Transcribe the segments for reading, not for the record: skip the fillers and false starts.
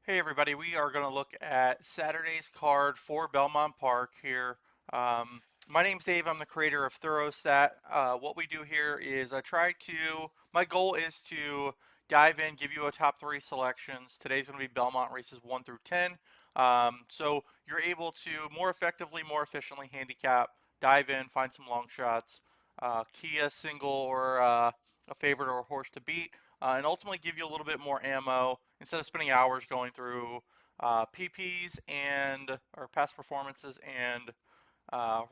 Hey everybody, we are going to look at Saturday's card for Belmont Park here. My name's Dave, I'm the creator of Therostat. What we do here is my goal is to dive in, give you a top three selections. Today's going to be Belmont races 1 through 10. So you're able to more effectively, more efficiently handicap, dive in, find some long shots, key a single or a favorite or a horse to beat, and ultimately give you a little bit more ammo instead of spending hours going through PPs and or past performances and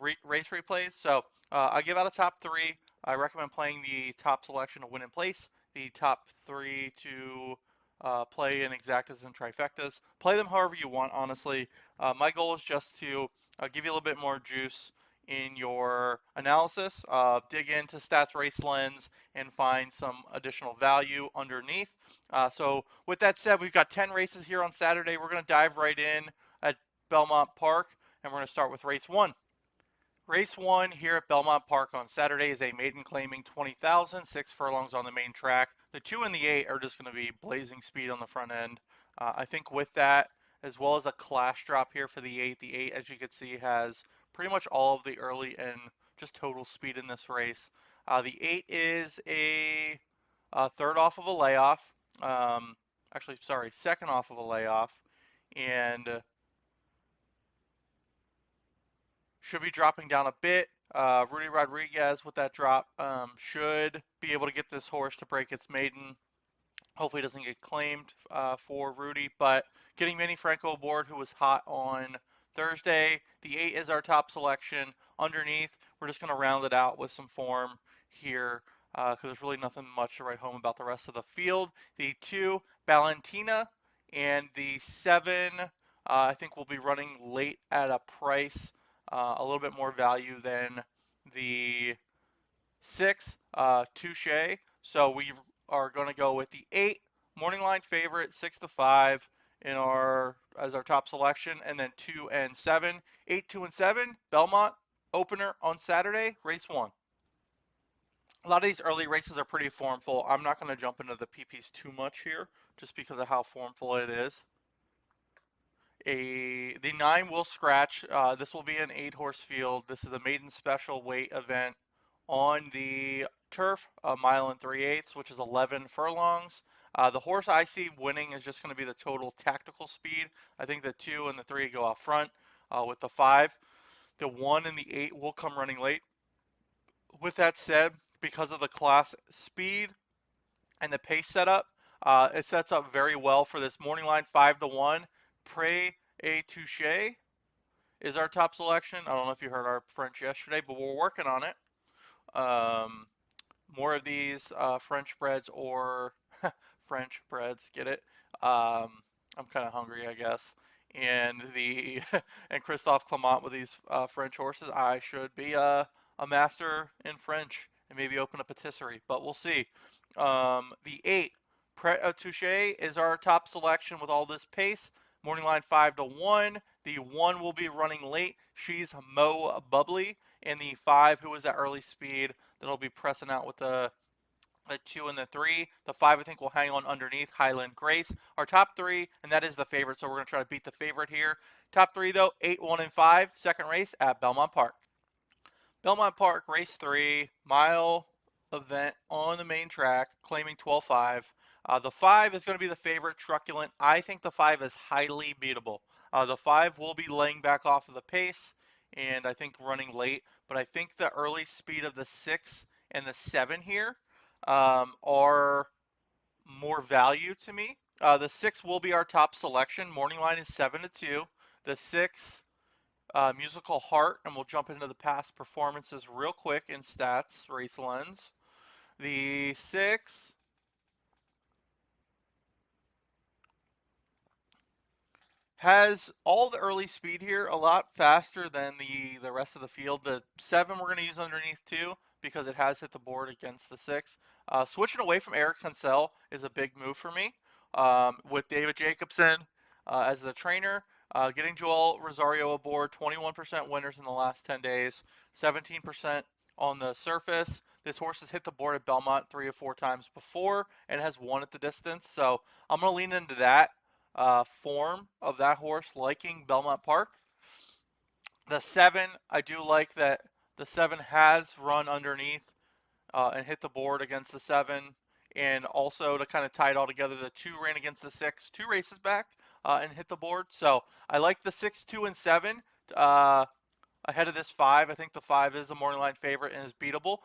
race replays. So I give out a top three. I recommend playing the top selection to win in place, the top three to play in exactas and trifectas. Play them however you want, honestly. My goal is just to give you a little bit more juice in your analysis, dig into Stats Race Lens, and find some additional value underneath. So with that said, we've got 10 races here on Saturday. We're going to dive right in at Belmont Park, and we're going to start with race one. Race one here at Belmont Park on Saturday is a maiden claiming 20,000, 6 furlongs on the main track. The 2 and the 8 are just going to be blazing speed on the front end. I think with that, as well as a clash drop here for the 8, the 8, as you can see, has pretty much all of the early and just total speed in this race. The 8 is a third off of a layoff. Actually, sorry, second off of a layoff. And should be dropping down a bit. Rudy Rodriguez with that drop should be able to get this horse to break its maiden. Hopefully it doesn't get claimed for Rudy, but getting Manny Franco aboard, who was hot on Thursday. The 8 is our top selection. Underneath, we're just going to round it out with some form here because there's really nothing much to write home about the rest of the field. The 2, Valentina, and the 7, I think will be running late at a price, a little bit more value than the 6, Touche. So we are going to go with the 8 morning line favorite, 6 to 5 in our as our top selection, and then 2 and 7, 8, 2 and 7, Belmont opener on Saturday, race 1. A lot of these early races are pretty formful. I'm not going to jump into the PPs too much here, just because of how formful it is. The 9 will scratch. This will be an 8-horse field. This is a maiden special weight event on the turf, a mile and 3/8, which is 11 furlongs. The horse I see winning is just going to be the total tactical speed. I think the 2 and the 3 go out front with the 5. The 1 and the 8 will come running late. With that said, because of the class speed and the pace setup, it sets up very well for this morning line 5 to 1. Prey a Touche is our top selection. I don't know if you heard our French yesterday, but we're working on it. Um, More of these French breads or French breads, get it? I'm kind of hungry, I guess. And the and Christophe Clement with these French horses, I should be a master in French and maybe open a patisserie, but we'll see. The 8, Touche is our top selection with all this pace. Morning line 5 to 1. The 1 will be running late. She's Mo Bubbly. And the 5, who is that early speed, that'll be pressing out with the 2 and the 3. The 5, I think, will hang on underneath, Highland Grace. Our top 3, and that is the favorite, so we're going to try to beat the favorite here. Top 3, though, 8, 1, and 5, second race at Belmont Park. Belmont Park, race 3, mile event on the main track, claiming 12.5. The 5 is going to be the favorite, Truculent. I think the 5 is highly beatable. The 5 will be laying back off of the pace and I think running late, but I think the early speed of the 6 and the 7 here are more value to me. The 6 will be our top selection. Morning line is 7 to 2. The 6 Musical Heart, and we'll jump into the past performances real quick in Stats Race Lens. The 6 has all the early speed here, a lot faster than the rest of the field. The 7 we're going to use underneath too because it has hit the board against the 6. Switching away from Eric Cancel is a big move for me. With David Jacobson as the trainer, getting Joel Rosario aboard, 21% winners in the last 10 days, 17% on the surface. This horse has hit the board at Belmont 3 or 4 times before and has won at the distance. So I'm going to lean into that. form of that horse, liking Belmont Park. The 7, I do like that the 7 has run underneath and hit the board against the 7. And also to kind of tie it all together, the 2 ran against the 6 2 races back and hit the board. So I like the 6, 2, and 7 uh, ahead of this 5. I think the 5 is the morning line favorite and is beatable.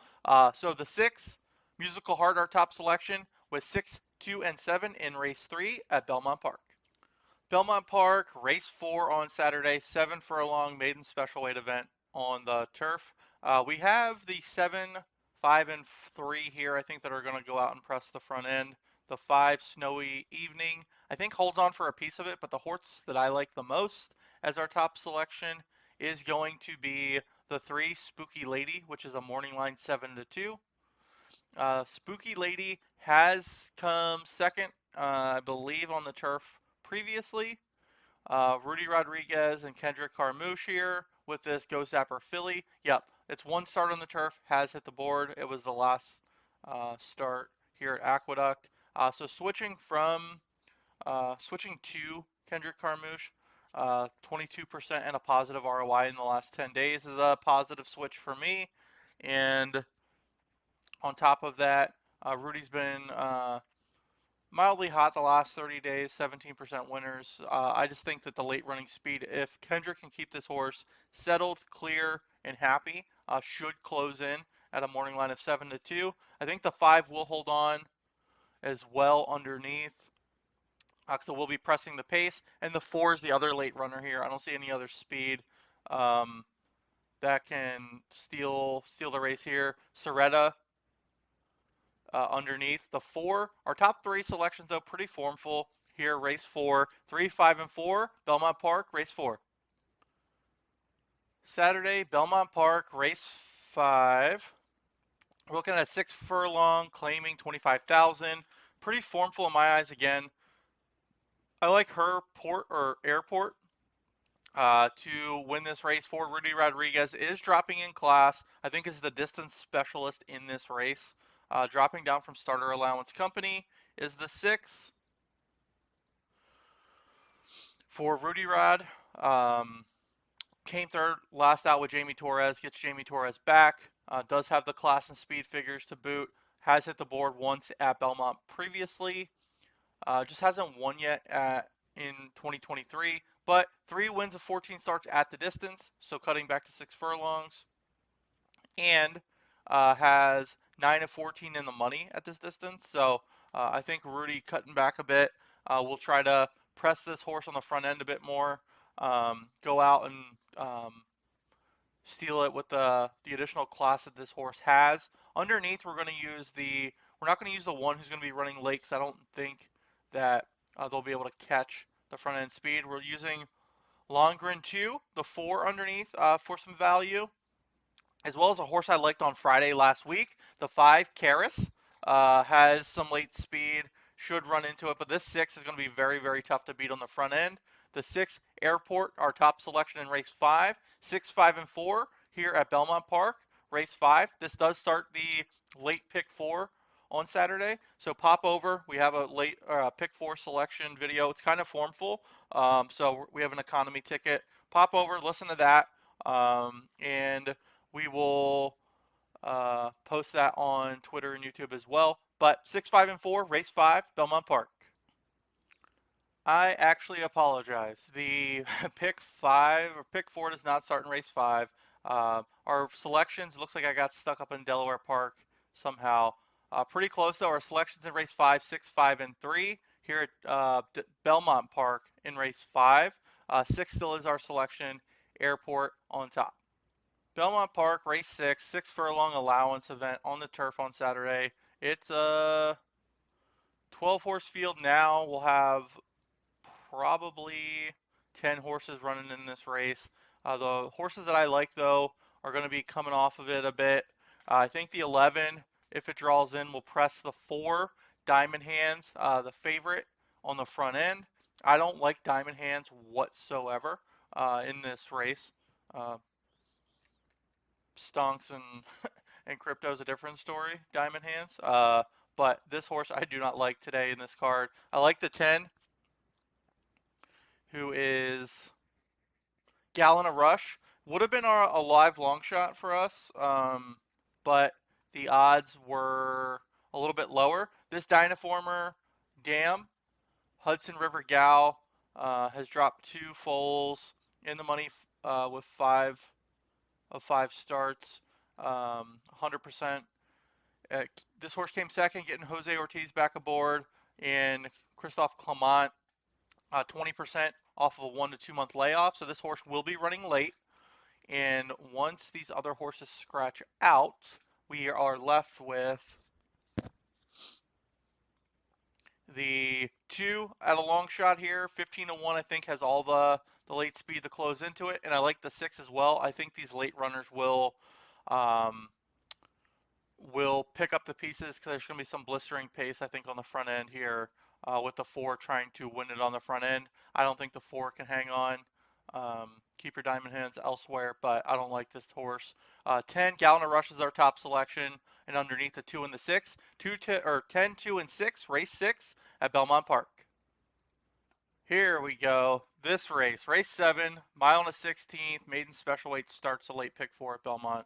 So the 6, Musical Heart, our top selection, with 6, 2, and 7 in race 3 at Belmont Park. Belmont Park, race 4 on Saturday, 7 furlong maiden special weight event on the turf. We have the 7, 5, and 3 here, I think, that are going to go out and press the front end. The 5, Snowy Evening, I think holds on for a piece of it, but the horse that I like the most as our top selection is going to be the 3, Spooky Lady, which is a morning line 7-2. Spooky Lady has come second, I believe, on the turf previously. Rudy Rodriguez and Kendrick Carmouche here with this Go Zapper filly. Yep, it's one start on the turf, has hit the board. It was the last start here at Aqueduct. So switching to Kendrick Carmouche, 22% and a positive ROI in the last 10 days is a positive switch for me. And on top of that, Rudy's been mildly hot the last 30 days, 17% winners. I just think that the late running speed, if Kendrick can keep this horse settled, clear, and happy, should close in at a morning line of 7-2. I think the 5 will hold on as well underneath. So we'll be pressing the pace. And the 4 is the other late runner here. I don't see any other speed that can steal the race here. Soretta underneath. The 4, our top 3 selections, though, pretty formful here. Race 4, 3, 5, and 4, Belmont Park, race 4. Saturday, Belmont Park, race 5. We're looking at 6 furlong, claiming 25,000. Pretty formful in my eyes again. I like her airport to win this race for Rudy Rodriguez is dropping in class. I think is the distance specialist in this race. Dropping down from starter allowance company is the 6 for Rudy Rod. Came third last out with Jamie Torres, gets Jamie Torres back. Does have the class and speed figures to boot. Has hit the board once at Belmont previously. Just hasn't won yet in 2023, but 3 wins of 14 starts at the distance, so cutting back to 6 furlongs, and has 9 of 14 in the money at this distance. So I think Rudy cutting back a bit. We'll try to press this horse on the front end a bit more, go out and steal it with the additional class that this horse has. Underneath, we're not going to use the 1 who's going to be running late, because I don't think that they'll be able to catch the front end speed. We're using Longren 2, the 4 underneath for some value, as well as a horse I liked on Friday last week. The 5, Karis, has some late speed, should run into it, but this 6 is going to be very, very tough to beat on the front end. The 6, Airport, our top selection in race 5. 6, 5, and 4 here at Belmont Park, race 5. This does start the late pick 4 on Saturday, so pop over. We have a late pick 4 selection video. It's kind of formful, so we have an economy ticket. Pop over, listen to that, and we will post that on Twitter and YouTube as well. But 6, 5, and 4, race 5, Belmont Park. I actually apologize. The pick 5 or pick 4 does not start in race 5. Our selections, looks like I got stuck up in Delaware Park somehow. Pretty close though. Our selections in race 5, 6, 5, and 3 here at Belmont Park in race 5. 6 still is our selection. Airport on top. Belmont Park, race 6, 6 furlong allowance event on the turf on Saturday. It's a 12 horse field now. We'll have probably 10 horses running in this race. The horses that I like, though, are going to be coming off of it a bit. I think the 11, if it draws in, will press the 4, Diamond Hands, the favorite on the front end. I don't like Diamond Hands whatsoever in this race. Stonks and and Crypto's a different story, Diamond Hands. But this horse I do not like today in this card. I like the 10. who is Gallon of Rush. Would have been a live long shot for us, but the odds were a little bit lower. This Dynaformer Dam, Hudson River Gal, has dropped 2 foals in the money with 5 of 5 starts, 100%. This horse came second, getting Jose Ortiz back aboard, and Christophe Clement 20% off of a 1 to 2 month layoff. So this horse will be running late. And once these other horses scratch out, we are left with the 2 at a long shot here. 15-1, I think, has all the late speed to close into it. And I like the 6 as well. I think these late runners um, will pick up the pieces because there's going to be some blistering pace, I think, on the front end here with the 4 trying to win it on the front end. I don't think the 4 can hang on. Keep your diamond hands elsewhere, but I don't like this horse. 10, Gallon of Rush is our top selection, and underneath the 2 and the 6. 10, 2, and 6, race 6 at Belmont Park. Here we go. This race 7, mile and a 16th, maiden special weight starts a late pick 4 at Belmont.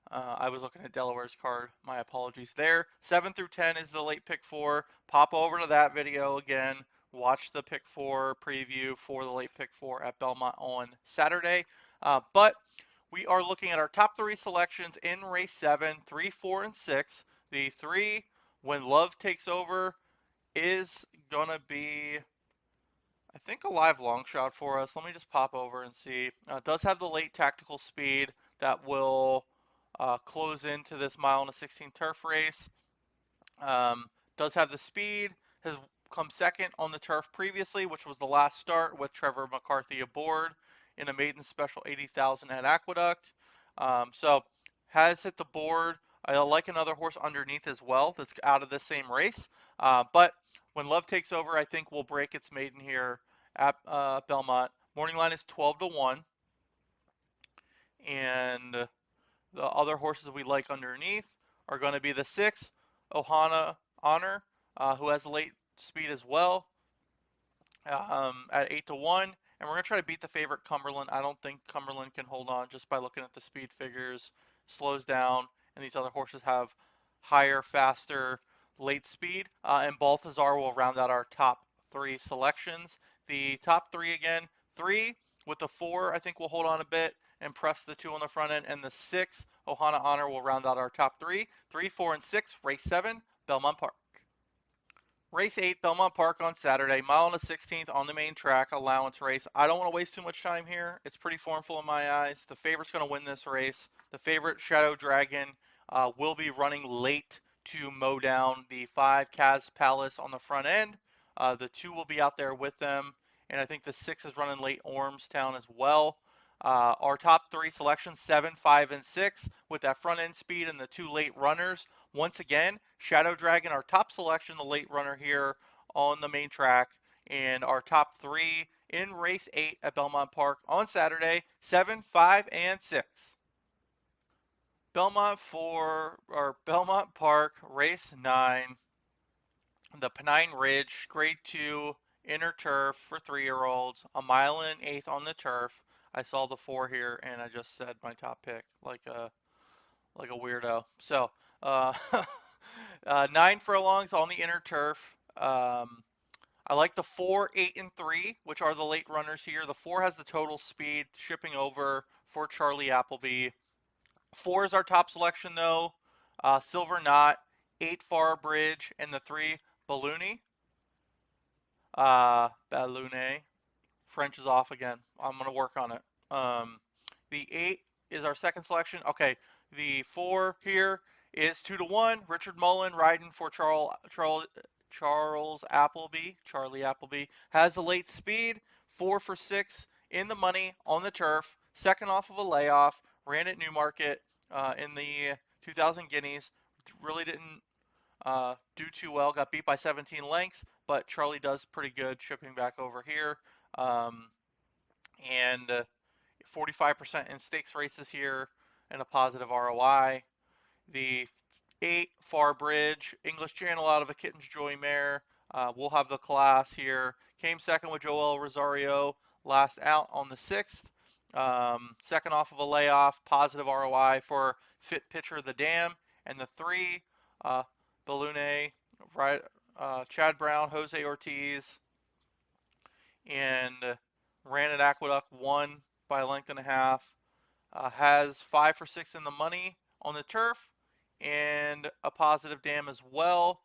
I was looking at Delaware's card. My apologies there. 7 through 10 is the late pick 4. Pop over to that video again. Watch the pick 4 preview for the late pick 4 at Belmont on Saturday. But we are looking at our top 3 selections in race 7, 3, 4, and 6. The 3, When Love Takes Over, is going to be, I think, a live long shot for us. Let me just pop over and see. It does have the late tactical speed that will close into this mile and a 16 turf race. Does have the speed, has come second on the turf previously, which was the last start with Trevor McCarthy aboard in a maiden special 80,000 at Aqueduct. So has hit the board. I like another horse underneath as well that's out of this same race. But When Love Takes Over, I think will break its maiden here at Belmont. Morning line is 12-1. And the other horses we like underneath are going to be the 6, Ohana Honor, who has late speed as well, at 8-1. And we're going to try to beat the favorite Cumberland. I don't think Cumberland can hold on just by looking at the speed figures. Slows down, and these other horses have higher, faster, late speed. And Balthazar will round out our top 3 selections. The top 3 again, 3 with the 4, I think we'll hold on a bit and press the 2 on the front end, and the 6, Ohana Honor, will round out our top 3. 3, 4, and 6, race 7, Belmont Park. Race 8, Belmont Park on Saturday, mile and a 16th on the main track, allowance race. I don't want to waste too much time here. It's pretty formful in my eyes. The favorite's going to win this race. The favorite, Shadow Dragon, will be running late to mow down the 5, Kaz Palace, on the front end. The 2 will be out there with them, and I think the 6 is running late Ormstown as well. Our top 3 selections, 7, 5, and 6, with that front end speed and the 2 late runners. Once again, Shadow Dragon, our top selection, the late runner here on the main track, and our top 3 in race 8 at Belmont Park on Saturday, 7, 5, and 6. Belmont Park, race 9, the Pennine Ridge, grade 2, inner turf for 3-year-olds, a mile and 1/8 on the turf. I saw the 4 here, and I just said my top pick like a weirdo. So, uh, 9 furlongs on the inner turf. I like the 4, 8, and 3, which are the late runners here. The 4 has the total speed, shipping over for Charlie Appleby. 4 is our top selection, though. Silver Knot, 8, Far Bridge, and the 3, Balloony. Balloone. French is off again. I'm going to work on it. The 8 is our second selection. Okay, the 4 here is 2-1. Richard Mullen riding for Charlie Appleby has a late speed. 4 for 6 in the money on the turf. Second off of a layoff. Ran at Newmarket in the 2000 Guineas. Really didn't do too well. Got beat by 17 lengths, but Charlie does pretty good shipping back over here. And 45% in stakes races here and a positive ROI. The 8, Far Bridge, English Channel out of a Kitten's Joy mare. We'll have the class here. Came second with Joel Rosario last out on the 6th. Second off of a layoff, positive ROI for fit pitcher the Dam, and the 3, Balune, right, Chad Brown, Jose Ortiz, and ran at Aqueduct, won by a length and a half. Has 5 for 6 in the money on the turf, and a positive Dam as well.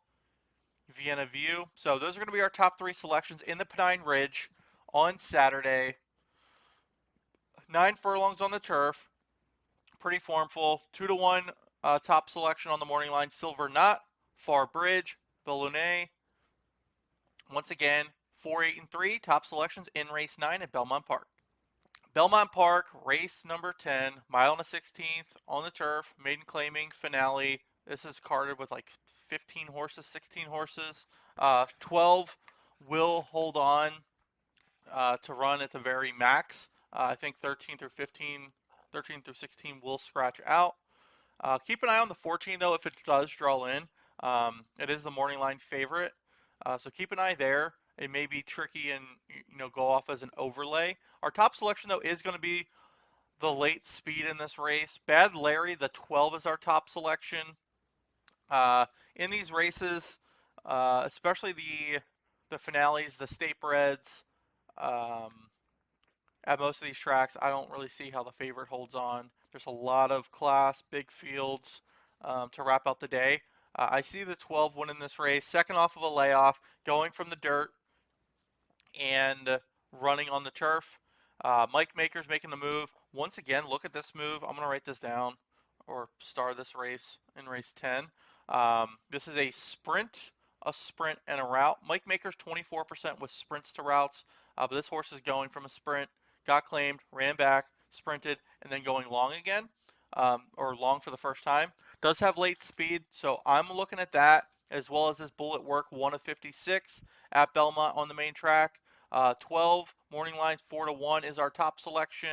Vienna View. So those are going to be our top 3 selections in the Pennine Ridge on Saturday. 9 furlongs on the turf. Pretty formful. 2-1 top selection on the morning line. Silver Knot, Far Bridge, Bellunay. Once again, 4, 8, and 3 top selections in race 9 at Belmont Park. Belmont Park, race number 10, mile and a 16th on the turf, maiden claiming finale. This is carded with like 15 horses, 16 horses. 12 will hold on to run at the very max. I think 13 through 15, 13 through 16 will scratch out. Keep an eye on the 14 though if it does draw in. It is the morning line favorite, so keep an eye there. It may be tricky and go off as an overlay. Our top selection though is going to be the late speed in this race. Bad Larry, the 12 is our top selection. In these races, especially the finales, the state breds, at most of these tracks, I don't really see how the favorite holds on. There's a lot of class, big fields to wrap out the day. I see the 12 winning this race, second off of a layoff, going from the dirt and running on the turf. Mike Maker's making the move. Once again, look at this move. I'm going to write this down or star this race in race 10. This is a sprint, and a route. Mike Maker's 24% with sprints to routes, but this horse is going from a sprint, got claimed, ran back, sprinted, and then going long again, or long for the first time. Does have late speed, so I'm looking at that, as well as this bullet work 1 of 56 at Belmont on the main track. 12 morning lines 4-1 is our top selection.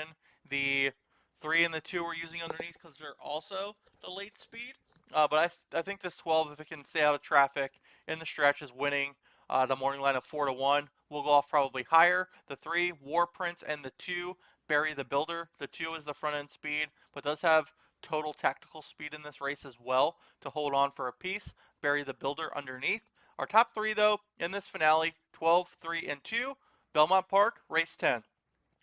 The 3 and the 2 we're using underneath because they're also the late speed. But I think this 12, if it can stay out of traffic in the stretch, is winning. The morning line of 4-1 will go off probably higher. The 3, War Prince, and the 2, Barry the Builder. The 2 is the front end speed, but does have total tactical speed in this race as well to hold on for a piece. Barry the Builder underneath. Our top 3 though in this finale, 12, 3, and 2. Belmont Park, race 10.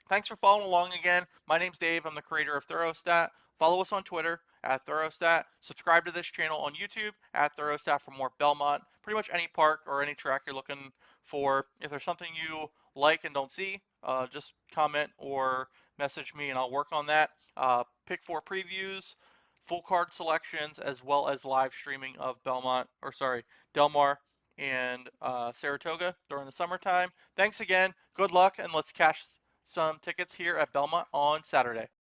Thanks for following along again. My name's Dave. I'm the creator of Thorostat. Follow us on Twitter at Thorostat. Subscribe to this channel on YouTube at Thorostat for more Belmont. Pretty much any park or any track you're looking for. If there's something you like and don't see, just comment or message me and I'll work on that. Pick 4 previews, full card selections, as well as live streaming of Del Mar and Saratoga during the summertime. Thanks again. Good luck, and let's cash some tickets here at Belmont on Saturday.